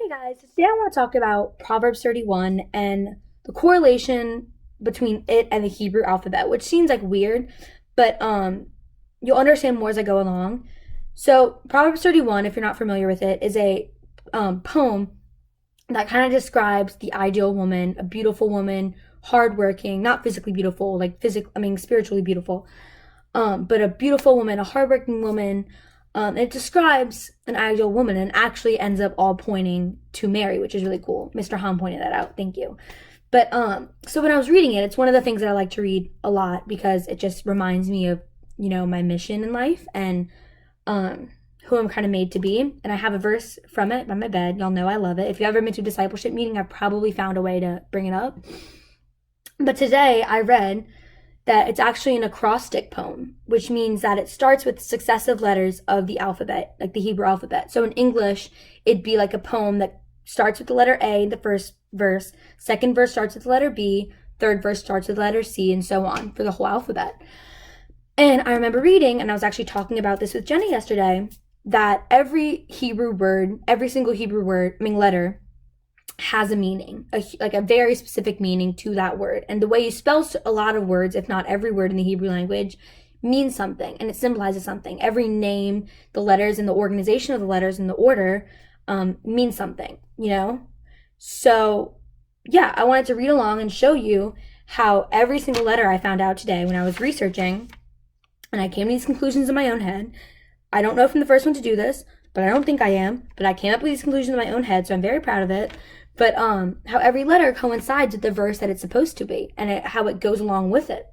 Hey guys, today I want to talk about Proverbs 31 and the correlation between it and the Hebrew alphabet, which seems like weird, but you'll understand more as I go along. So, Proverbs 31, if you're not familiar with it, is a poem that kind of describes the ideal woman, a beautiful woman, hardworking, not physically beautiful, like spiritually beautiful, but a beautiful woman, a hardworking woman. It describes an ideal woman and actually ends up all pointing to Mary, which is really cool. Mr. Hahn pointed that out. Thank you. But so when I was reading it, it's one of the things that I like to read a lot because it just reminds me of, my mission in life and who I'm kind of made to be. And I have a verse from it by my bed. Y'all know I love it. If you've ever been to a discipleship meeting, I've probably found a way to bring it up. But today I read that it's actually an acrostic poem, which means that it starts with successive letters of the alphabet, like the Hebrew alphabet. So in English, it'd be like a poem that starts with the letter A, the first verse, second verse starts with the letter B, third verse starts with the letter C, and so on for the whole alphabet. And I remember reading, and I was actually talking about this with Jenny yesterday, that every single Hebrew letter has a meaning, like a very specific meaning to that word. And the way you spell a lot of words, if not every word in the Hebrew language, means something and it symbolizes something. Every name, the letters and the organization of the letters and the order means something, So, yeah, I wanted to read along and show you how every single letter I found out today when I was researching, and I came to these conclusions in my own head. I don't know if I'm the first one to do this, but I don't think I am. But I came up with these conclusions in my own head, so I'm very proud of it. But how every letter coincides with the verse that it's supposed to be, and how it goes along with it.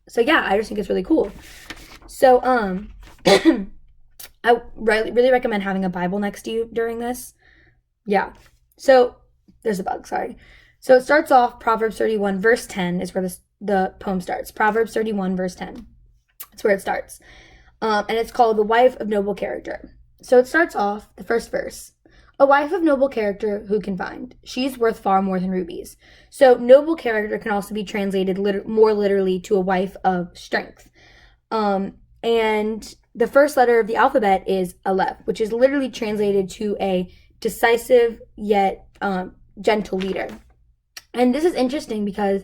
So yeah, I just think it's really cool. So I really recommend having a Bible next to you during this. Yeah. So there's a bug. Sorry. So it starts off Proverbs 31 verse 10 is where the poem starts. Proverbs 31 verse 10. That's where it starts. And it's called The Wife of Noble Character. So it starts off, the first verse. A wife of noble character who can find? She's worth far more than rubies. So noble character can also be translated more literally to a wife of strength. And the first letter of the alphabet is Aleph, which is literally translated to a decisive yet gentle leader. And this is interesting because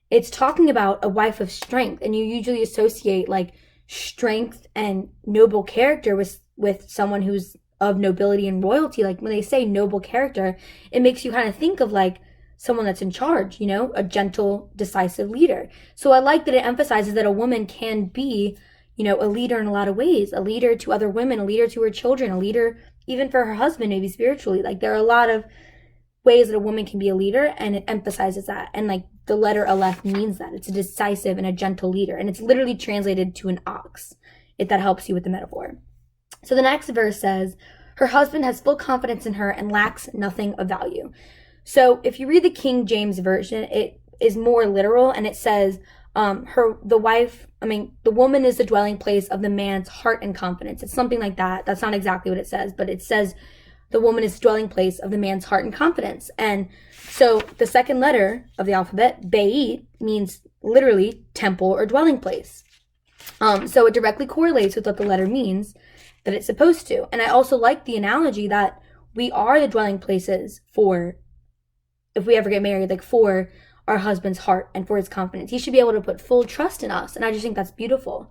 it's talking about a wife of strength, and you usually associate like strength and noble character with someone who's of nobility and royalty. Like when they say noble character, it makes you kind of think of like someone that's in charge, a gentle, decisive leader. So I like that it emphasizes that a woman can be, a leader in a lot of ways, a leader to other women, a leader to her children, a leader even for her husband, maybe spiritually. Like there are a lot of ways that a woman can be a leader, and it emphasizes that. And like the letter Aleph means that. It's a decisive and a gentle leader. And it's literally translated to an ox, if that helps you with the metaphor. So the next verse says, her husband has full confidence in her and lacks nothing of value. So if you read the King James Version, it is more literal, and it says, the woman is the dwelling place of the man's heart and confidence. It's something like that. That's not exactly what it says, but it says the woman is the dwelling place of the man's heart and confidence. And so the second letter of the alphabet, Beit, means literally temple or dwelling place. So it directly correlates with what the letter means that it's supposed to. And I also like the analogy that we are the dwelling places for, if we ever get married, like for our husband's heart and for his confidence. He should be able to put full trust in us. And I just think that's beautiful,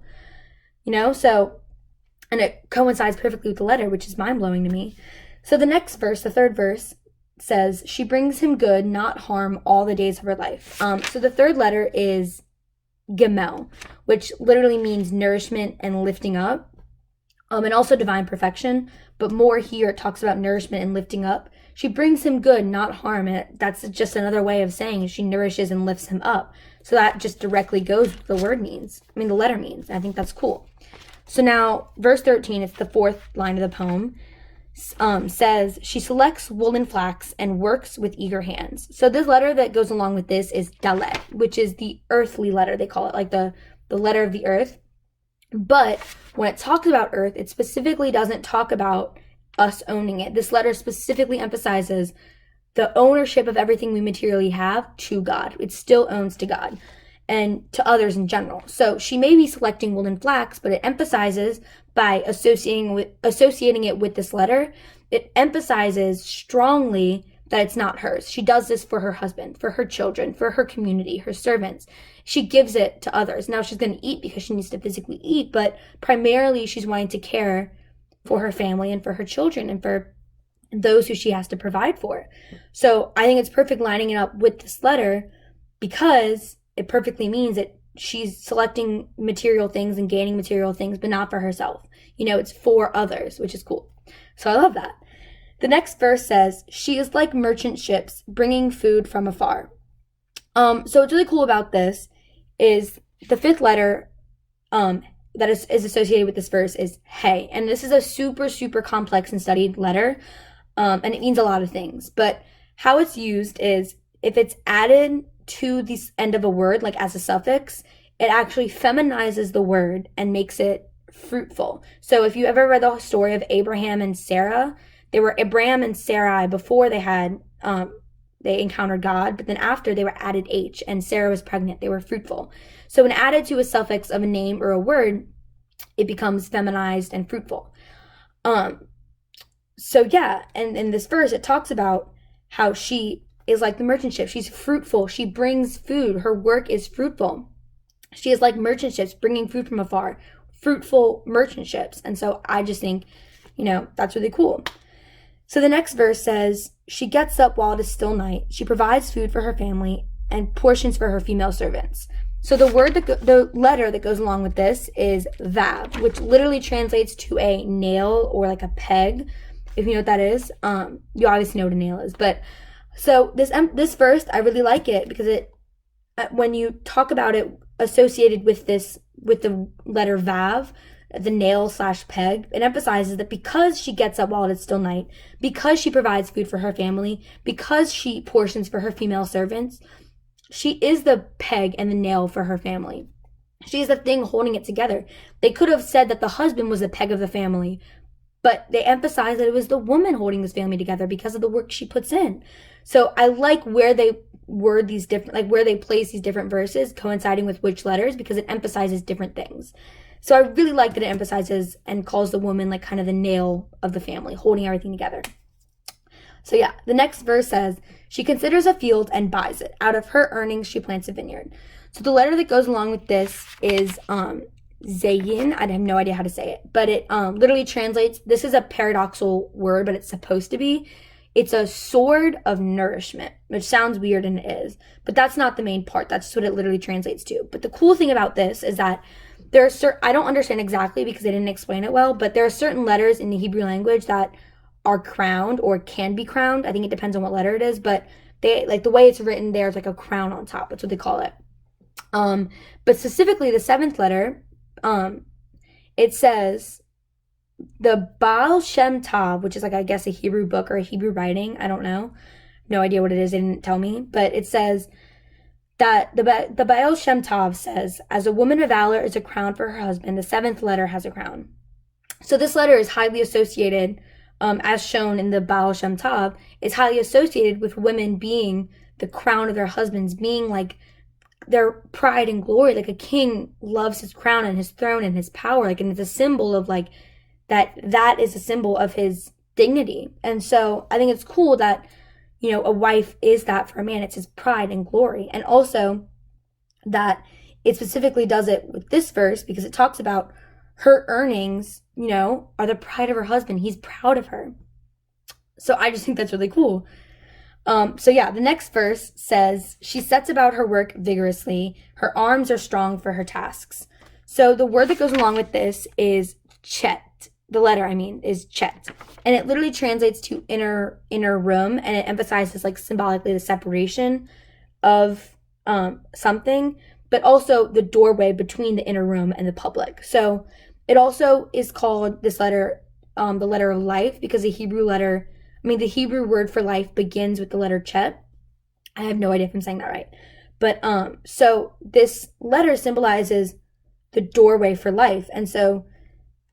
so, and it coincides perfectly with the letter, which is mind-blowing to me. So the next verse, the third verse, says, she brings him good, not harm, all the days of her life. So the third letter is Gemel, which literally means nourishment and lifting up. And also divine perfection, but more here it talks about nourishment and lifting up. She brings him good, not harm. And that's just another way of saying she nourishes and lifts him up. So that just directly goes with what the letter means. I think that's cool. So now, verse 13, it's the fourth line of the poem, says, she selects wool and flax and works with eager hands. So this letter that goes along with this is Dalet, which is the earthly letter. They call it like the letter of the earth. But when it talks about earth, it specifically doesn't talk about us owning it. This letter specifically emphasizes the ownership of everything we materially have to God. It still owns to God and to others in general. So she may be selecting wool and flax, but it emphasizes by associating it with this letter it emphasizes strongly that it's not hers. She does this for her husband, for her children, for her community, her servants. She gives it to others. Now she's going to eat because she needs to physically eat, but primarily she's wanting to care for her family and for her children and for those who she has to provide for. So I think it's perfect lining it up with this letter because it perfectly means that she's selecting material things and gaining material things, but not for herself. It's for others, which is cool. So I love that. The next verse says, she is like merchant ships bringing food from afar. So what's really cool about this is the fifth letter that is associated with this verse is hey. And this is a super, super complex and studied letter. And it means a lot of things. But how it's used is if it's added to the end of a word, like as a suffix, it actually feminizes the word and makes it fruitful. So if you ever read the story of Abraham and Sarah, they were Abraham and Sarai before they had they encountered God, but then after they were added H, and Sarah was pregnant. They were fruitful. So when added to a suffix of a name or a word, it becomes feminized and fruitful. So yeah, and in this verse, it talks about how she is like the merchant ship. She's fruitful. She brings food. Her work is fruitful. She is like merchant ships bringing food from afar. Fruitful merchant ships. And so I just think, that's really cool. So the next verse says, she gets up while it is still night. She provides food for her family and portions for her female servants. So the letter that goes along with this is vav, which literally translates to a nail or like a peg. If you know what that is, you obviously know what a nail is. But so this verse, I really like it because it, when you talk about it associated with the letter vav, the nail / peg, it emphasizes that because she gets up while it is still night, because she provides food for her family, because she portions for her female servants, she is the peg and the nail for her family. She is the thing holding it together. They could have said that the husband was the peg of the family, but they emphasize that it was the woman holding this family together because of the work she puts in. So I like where they word these different, like where they place these different verses coinciding with which letters, because it emphasizes different things. So I really like that it emphasizes and calls the woman like kind of the nail of the family, holding everything together. So yeah, the next verse says, she considers a field and buys it. Out of her earnings, she plants a vineyard. So the letter that goes along with this is Zayin. I have no idea how to say it, but it literally translates, this is a paradoxical word, but it's supposed to be. It's a sword of nourishment, which sounds weird and it is, but that's not the main part. That's what it literally translates to. But the cool thing about this is that there are I don't understand exactly because they didn't explain it well, but there are certain letters in the Hebrew language that are crowned or can be crowned. I think it depends on what letter it is, but they like the way it's written, there's like a crown on top. That's what they call it. But specifically the seventh letter, it says the Baal Shem Tov, which is like, I guess, a Hebrew book or a Hebrew writing. I don't know. No idea what it is. They didn't tell me. But it says that the Baal Shem Tov says, as a woman of valor is a crown for her husband, the seventh letter has a crown. So this letter is highly associated, as shown in the Baal Shem Tov, is highly associated with women being the crown of their husbands, being like their pride and glory. Like a king loves his crown and his throne and his power. Like, and it's a symbol of like, that is a symbol of his dignity. And so I think it's cool that, a wife is that for a man. It's his pride and glory. And also that it specifically does it with this verse because it talks about her earnings, are the pride of her husband. He's proud of her. So I just think that's really cool. So yeah, the next verse says, she sets about her work vigorously. Her arms are strong for her tasks. So the word that goes along with this is chet. The letter, is chet. And it literally translates to inner room, and it emphasizes like symbolically the separation of something, but also the doorway between the inner room and the public. So it also is called, this letter, the letter of life, because the Hebrew word for life begins with the letter chet. I have no idea if I'm saying that right. But so this letter symbolizes the doorway for life. And so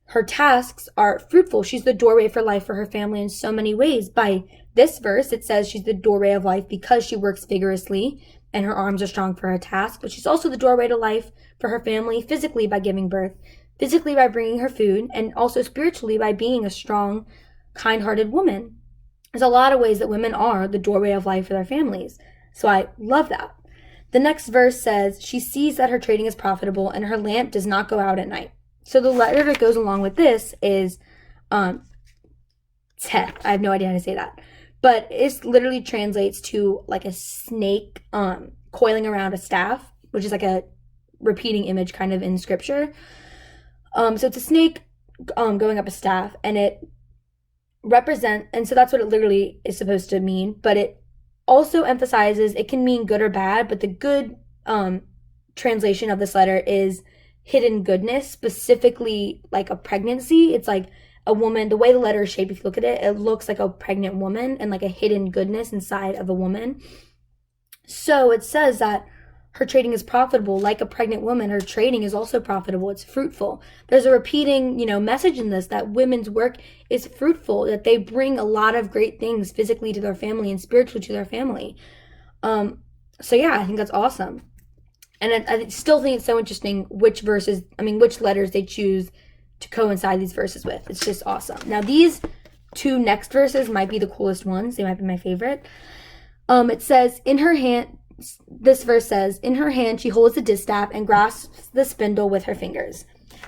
her tasks are fruitful. She's the doorway for life for her family in so many ways. By this verse, it says she's the doorway of life because she works vigorously and her arms are strong for her task. But she's also the doorway to life for her family physically by giving birth, physically by bringing her food, and also spiritually by being a strong kind-hearted woman. There's a lot of ways that women are the doorway of life for their families. So I love that. The next verse says, she sees that her trading is profitable and her lamp does not go out at night. So the letter that goes along with this is Te. I have no idea how to say that. But it literally translates to like a snake coiling around a staff, which is like a repeating image kind of in scripture. So it's a snake going up a staff, and it and so that's what it literally is supposed to mean, but it also emphasizes it can mean good or bad, but the good translation of this letter is hidden goodness, specifically like a pregnancy. It's like a woman, the way the letter is shaped, if you look at it, it looks like a pregnant woman and like a hidden goodness inside of a woman. So it says that her trading is profitable. Like a pregnant woman, her trading is also profitable. It's fruitful. There's a repeating, message in this that women's work is fruitful, that they bring a lot of great things physically to their family and spiritually to their family. So yeah, I think that's awesome. And I still think it's so interesting which letters they choose to coincide these verses with. It's just awesome. Now, these two next verses might be the coolest ones. They might be my favorite. It says, this verse says, in her hand she holds the distaff and grasps the spindle with her fingers.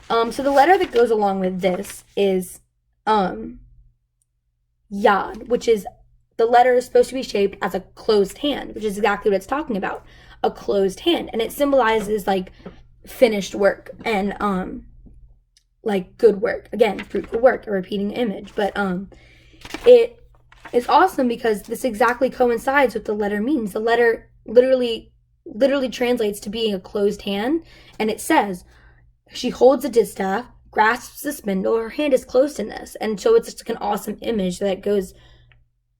So the letter that goes along with this is Yod, which is, the letter is supposed to be shaped as a closed hand, which is exactly what it's talking about, a closed hand. And it symbolizes like finished work and like good work. Again, fruitful work, a repeating image. But it is awesome because this exactly coincides with the letter means. The letter literally translates to being a closed hand, and it says she holds a distaff, grasps the spindle, her hand is closed in this. And so it's just like an awesome image that goes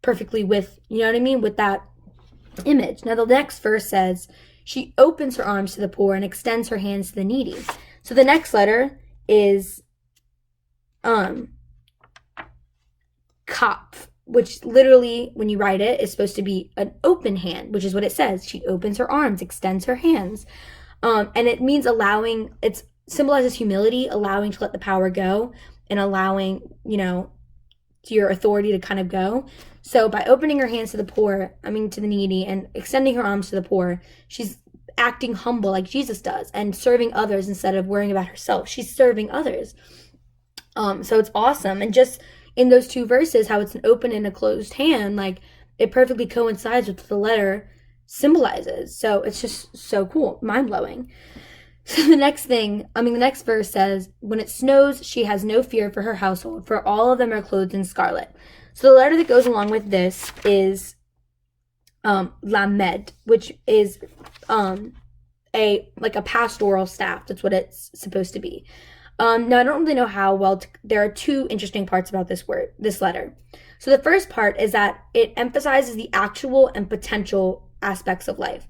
perfectly with, with that image. Now the next verse says she opens her arms to the poor and extends her hands to the needy. So the next letter is Kaf, which literally, when you write it, is supposed to be an open hand, which is what it says. She opens her arms, extends her hands. And it means it symbolizes humility, allowing to let the power go and allowing, your authority to kind of go. So by opening her hands to the needy, and extending her arms to the poor, she's acting humble like Jesus does and serving others instead of worrying about herself. She's serving others. So it's awesome. And just in those two verses, how it's an open and a closed hand, like it perfectly coincides with what the letter symbolizes. So it's just so cool, mind-blowing. So the next verse says, when it snows, she has no fear for her household, for all of them are clothed in scarlet. So the letter that goes along with this is Lamed, which is a pastoral staff. That's what it's supposed to be. Now, I don't really know how well there are two interesting parts about this letter. So the first part is that it emphasizes the actual and potential aspects of life,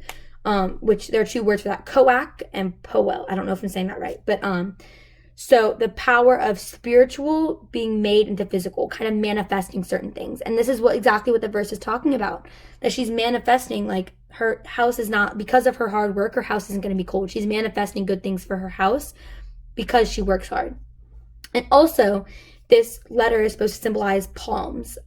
which there are two words for that, koach and poel. I don't know if I'm saying that right, but so the power of spiritual being made into physical, kind of manifesting certain things. And this is exactly what the verse is talking about, that she's manifesting, like her house is not, because of her hard work, her house isn't going to be cold. She's manifesting good things for her house because she works hard. And also, this letter is supposed to symbolize palms,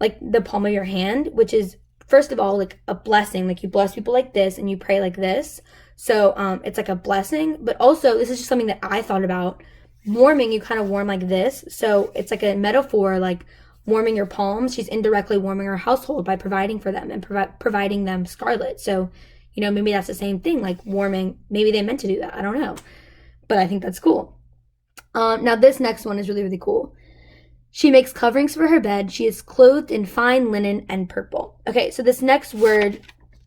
like the palm of your hand, which is, first of all, like a blessing. Like you bless people like this and you pray like this. So it's like a blessing. But also, this is just something that I thought about. Warming, you kind of warm like this. So it's like a metaphor, like warming your palms. She's indirectly warming her household by providing for them and providing them scarlet. So, maybe that's the same thing, like warming. Maybe they meant to do that. I don't know. But I think that's cool. Now this next one is really, really cool. She makes coverings for her bed. She is clothed in fine linen and purple. Okay, so this next word,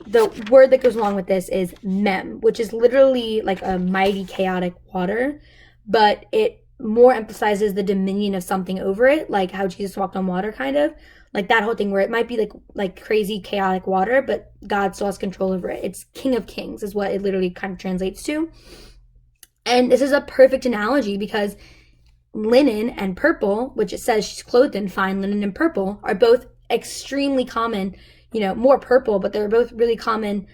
the word that goes along with this is mem, which is literally like a mighty chaotic water, but it more emphasizes the dominion of something over it, like how Jesus walked on water, kind of. Like that whole thing where it might be like crazy chaotic water, but God still has control over it. It's King of Kings is what it literally kind of translates to. And this is a perfect analogy because linen and purple, which it says she's clothed in fine linen and purple, are both extremely common, more purple, but they're both really common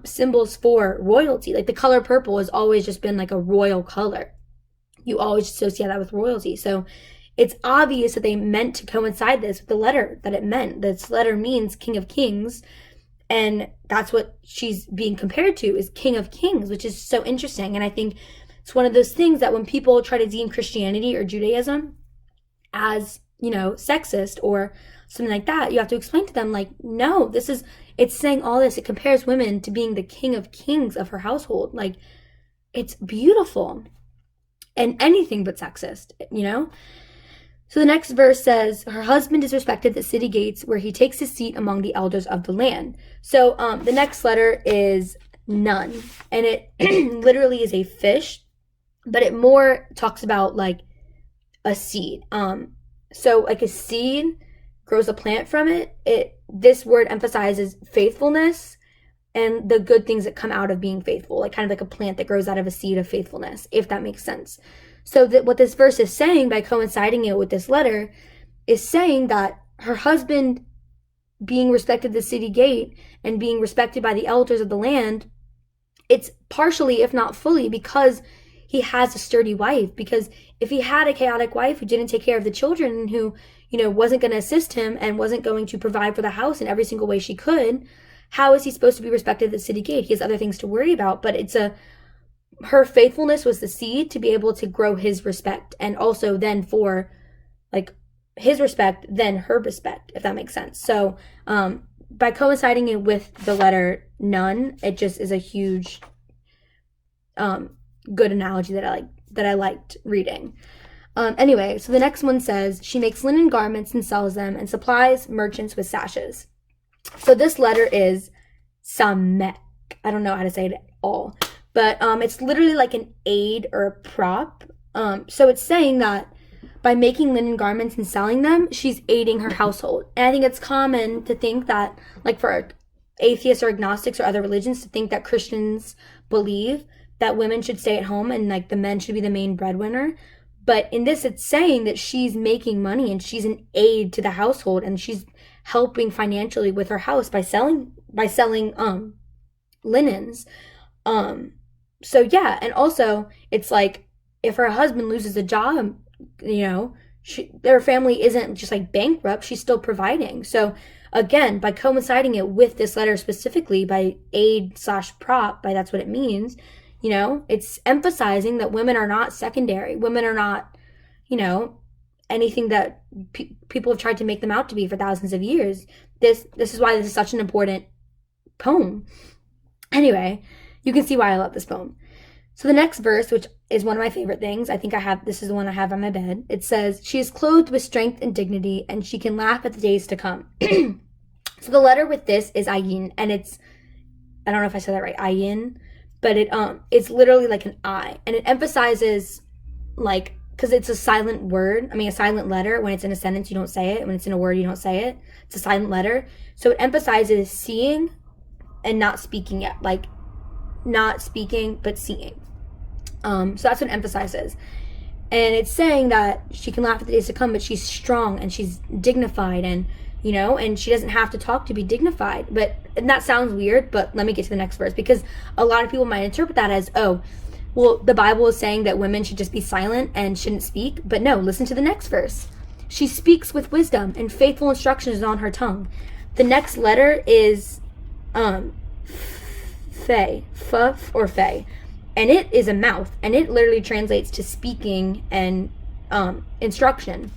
symbols for royalty. Like the color purple has always just been like a royal color. You always associate that with royalty. So it's obvious that they meant to coincide this with the letter that it meant. This letter means King of Kings, and that's what she's being compared to, is King of Kings, which is so interesting. And I think it's one of those things that when people try to deem Christianity or Judaism as, sexist or something like that, you have to explain to them, like, no, it's saying all this. It compares women to being the King of Kings of her household. Like, it's beautiful and anything but sexist, So the next verse says, her husband is respected at the city gates where he takes his seat among the elders of the land. So the next letter is Nun, and it literally is a fish, but it more talks about like a seed. So like a seed grows a plant from it. This word emphasizes faithfulness and the good things that come out of being faithful, like kind of like a plant that grows out of a seed of faithfulness, if that makes sense. So what this verse is saying, by coinciding it with this letter, is saying that her husband being respected at the city gate and being respected by the elders of the land, it's partially, if not fully, because he has a sturdy wife. Because if he had a chaotic wife who didn't take care of the children and who, wasn't going to assist him and wasn't going to provide for the house in every single way she could, how is he supposed to be respected at the city gate? He has other things to worry about, but her faithfulness was the seed to be able to grow his respect, and also then for like his respect, then her respect, if that makes sense. So by coinciding it with the letter Nun, it just is a huge good analogy that I liked reading. Anyway, so the next one says, she makes linen garments and sells them and supplies merchants with sashes. So this letter is Samek. I don't know how to say it at all, but it's literally like an aid or a prop. So it's saying that by making linen garments and selling them, she's aiding her household. And I think it's common to think that, like for atheists or agnostics or other religions, to think that Christians believe that women should stay at home and like the men should be the main breadwinner. But in this, it's saying that she's making money and she's an aid to the household, and she's helping financially with her house by selling linens. So yeah, and also it's like if her husband loses a job, their family isn't just like bankrupt, she's still providing. So again, by coinciding it with this letter specifically, by aid/prop, by that's what it means, it's emphasizing that women are not secondary. Women are not, anything that people have tried to make them out to be for thousands of years. This is why this is such an important poem. Anyway, you can see why I love this poem. So the next verse, which is one of my favorite things, this is the one I have on my bed. It says, she is clothed with strength and dignity, and she can laugh at the days to come. So the letter with this is ayin, and I don't know if I said that right, ayin, but it's literally like an I, and it emphasizes, like, because it's a silent a silent letter. When it's in a sentence, you don't say it. When it's in a word, you don't say it. It's a silent letter. So it emphasizes seeing and not speaking yet, like not speaking, but seeing. So that's what it emphasizes. And it's saying that she can laugh at the days to come, but she's strong and she's dignified, and and she doesn't have to talk to be dignified. And that sounds weird, but let me get to the next verse, because a lot of people might interpret that as, oh, well, the Bible is saying that women should just be silent and shouldn't speak. But no, listen to the next verse. She speaks with wisdom, and faithful instruction is on her tongue. The next letter is Fe, or Fe, and it is a mouth, and it literally translates to speaking and instruction.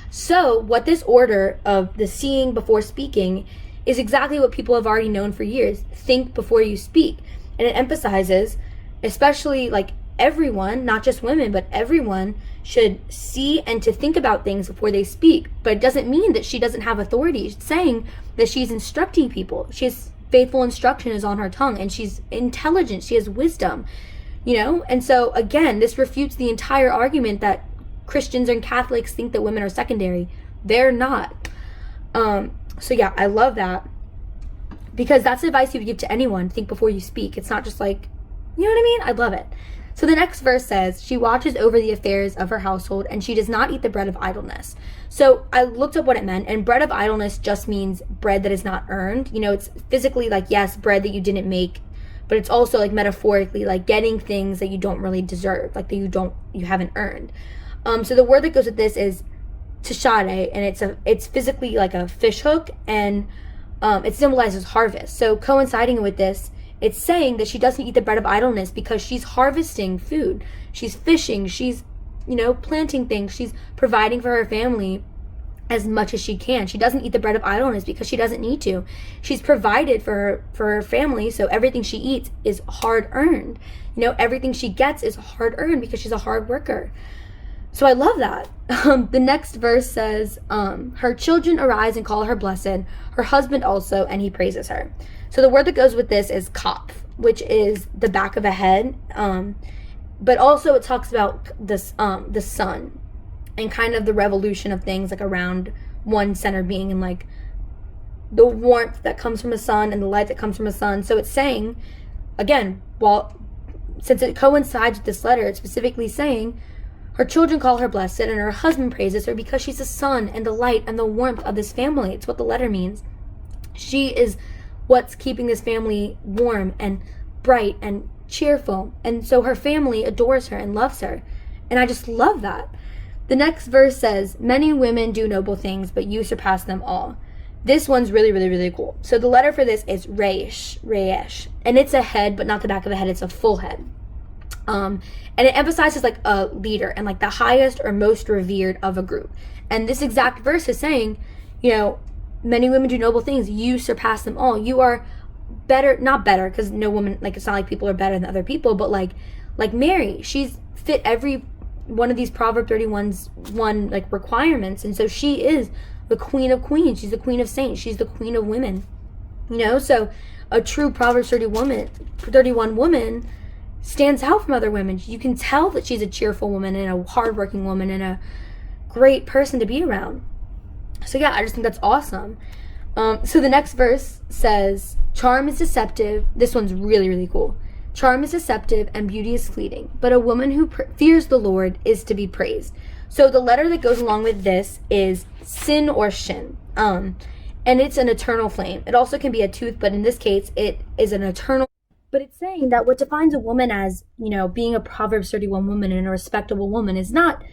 So what this order of the seeing before speaking is exactly what people have already known for years. Think before you speak. And it emphasizes, especially like everyone, not just women, but everyone should see and to think about things before they speak. But it doesn't mean that she doesn't have authority. It's saying that she's instructing people. She's faithful instruction is on her tongue, and she's intelligent. She has wisdom, And so again, this refutes the entire argument that Christians and Catholics think that women are secondary. They're not. So yeah, I love that, because that's advice you would give to anyone. Think before you speak. It's not just like, you know what I mean? I love it. So the next verse says, she watches over the affairs of her household, and she does not eat the bread of idleness. So I looked up what it meant, and bread of idleness just means bread that is not earned. It's physically like, yes, bread that you didn't make, but it's also like metaphorically like getting things that you don't really deserve, like that you haven't earned. So the word that goes with this is tashade, and it's physically like a fish hook, and it symbolizes harvest. So coinciding with this, it's saying that she doesn't eat the bread of idleness because she's harvesting food. She's fishing. She's, planting things. She's providing for her family as much as she can. She doesn't eat the bread of idleness because she doesn't need to. She's provided for her family, so everything she eats is hard earned. Everything she gets is hard earned because she's a hard worker. So I love that. The next verse says, her children arise and call her blessed, her husband also, and he praises her. So the word that goes with this is kopf, which is the back of a head. But also it talks about this, the sun and kind of the revolution of things like around one center being, and like the warmth that comes from the sun and the light that comes from the sun. So it's saying, again, since it coincides with this letter, it's specifically saying her children call her blessed and her husband praises her because she's the sun and the light and the warmth of this family. It's what the letter means. She is what's keeping this family warm and bright and cheerful. And so her family adores her and loves her. And I just love that. The next verse says, many women do noble things, but you surpass them all. This one's really, really, really cool. So the letter for this is reish. And it's a head, but not the back of a head. It's a full head. And it emphasizes like a leader and like the highest or most revered of a group. And this exact verse is saying, many women do noble things. You surpass them all. You are better, not better, because no woman, like, it's not like people are better than other people, but like Mary, she's fit every one of these Proverbs 31's like requirements. And so she is the queen of queens. She's the queen of saints. She's the queen of women. So a true Proverbs 31 woman stands out from other women. You can tell that she's a cheerful woman and a hardworking woman and a great person to be around. So yeah, I just think that's awesome. So the next verse says, charm is deceptive. This one's really, really cool. Charm is deceptive and beauty is fleeting, but a woman who fears the Lord is to be praised. So the letter that goes along with this is sin or shin. And it's an eternal flame. It also can be a tooth, but in this case, it is an eternal. But it's saying that what defines a woman as, being a Proverbs 31 woman and a respectable woman is not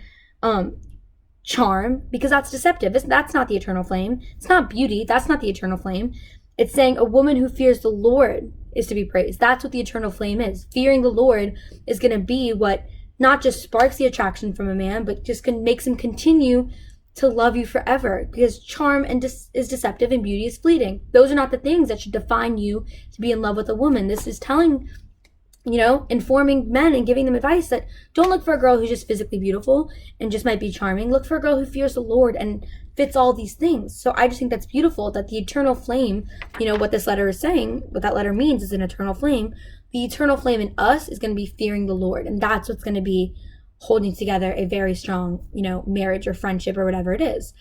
charm, because that's deceptive. That's not the eternal flame. It's not beauty. That's not the eternal flame. It's saying a woman who fears the Lord is to be praised. That's what the eternal flame is. Fearing the Lord is going to be what not just sparks the attraction from a man, but just makes him continue to love you forever, because charm is deceptive and beauty is fleeting. Those are not the things that should define you to be in love with a woman. This is telling, informing men and giving them advice that don't look for a girl who's just physically beautiful and just might be charming. Look for a girl who fears the Lord and fits all these things. So I just think that's beautiful that the eternal flame, what this letter is saying, what that letter means is an eternal flame. The eternal flame in us is going to be fearing the Lord. And that's what's going to be holding together a very strong, marriage or friendship or whatever it is.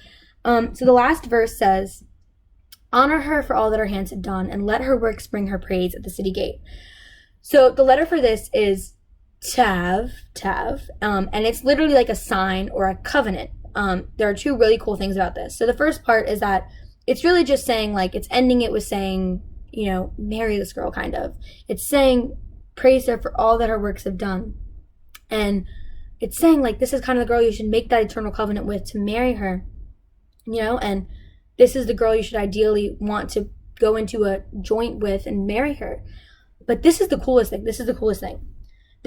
So the last verse says, honor her for all that her hands have done and let her works bring her praise at the city gate. So the letter for this is tav, and it's literally like a sign or a covenant. There are two really cool things about this. So the first part is that it's really just saying, like, it's ending it with saying, marry this girl, kind of. It's saying, praise her for all that her works have done. And it's saying, like, this is kind of the girl you should make that eternal covenant with, to marry her, and this is the girl you should ideally want to go into a joint with and marry her. But this is the coolest thing. This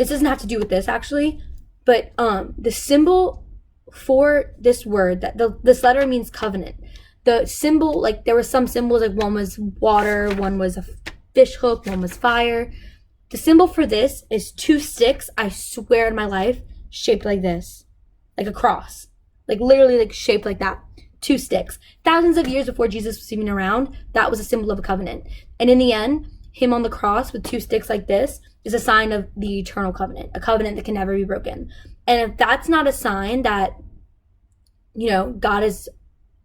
doesn't have to do with this, actually, but the symbol for this word, that this letter means covenant. The symbol, like, there were some symbols, like one was water, one was a fish hook, one was fire. The symbol for this is two sticks, I swear in my life, shaped like this, like a cross, like literally like shaped like that. Two sticks. Thousands of years before Jesus was even around, that was a symbol of a covenant. And in the end, him on the cross with two sticks like this is a sign of the eternal covenant, a covenant that can never be broken. And if that's not a sign that, God is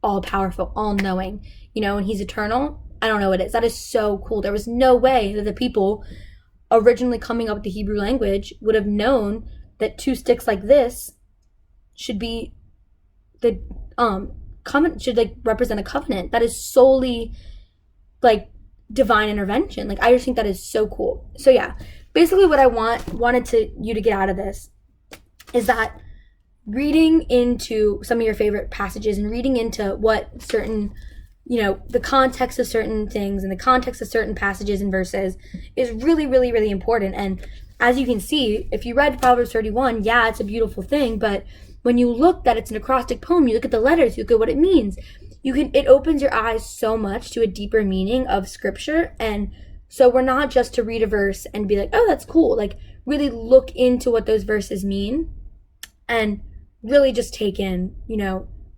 all powerful, all knowing, and he's eternal, I don't know what it is. That is so cool. There was no way that the people originally coming up with the Hebrew language would have known that two sticks like this should be the covenant, should like represent a covenant. That is solely like divine intervention. Like, I just think that is so cool. So yeah, basically what I wanted you to get out of this is that reading into some of your favorite passages and reading into what certain, the context of certain things and the context of certain passages and verses is really, really, really important. And as you can see, if you read Proverbs 31, yeah, it's a beautiful thing, but when you look that it's an acrostic poem, you look at the letters, you look at what it means, it opens your eyes so much to a deeper meaning of scripture. And so we're not just to read a verse and be like, oh, that's cool. Like, really look into what those verses mean and really just take in,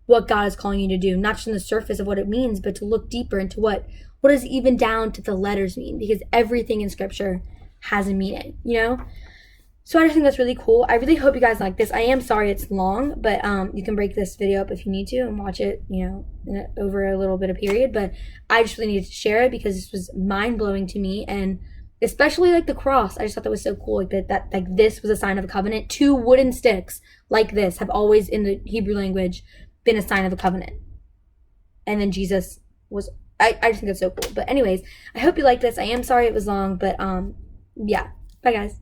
what God is calling you to do, not just on the surface of what it means, but to look deeper into what does even down to the letters mean, because everything in scripture has a meaning, So I just think that's really cool. I really hope you guys like this. I am sorry it's long, but you can break this video up if you need to and watch it, over a little bit of period. But I just really needed to share it because this was mind-blowing to me, and especially like the cross. I just thought that was so cool. Like that like this was a sign of a covenant. 2 wooden sticks like this have always in the Hebrew language been a sign of a covenant. And then Jesus was, I just think that's so cool. But anyways, I hope you like this. I am sorry it was long, but yeah. Bye guys.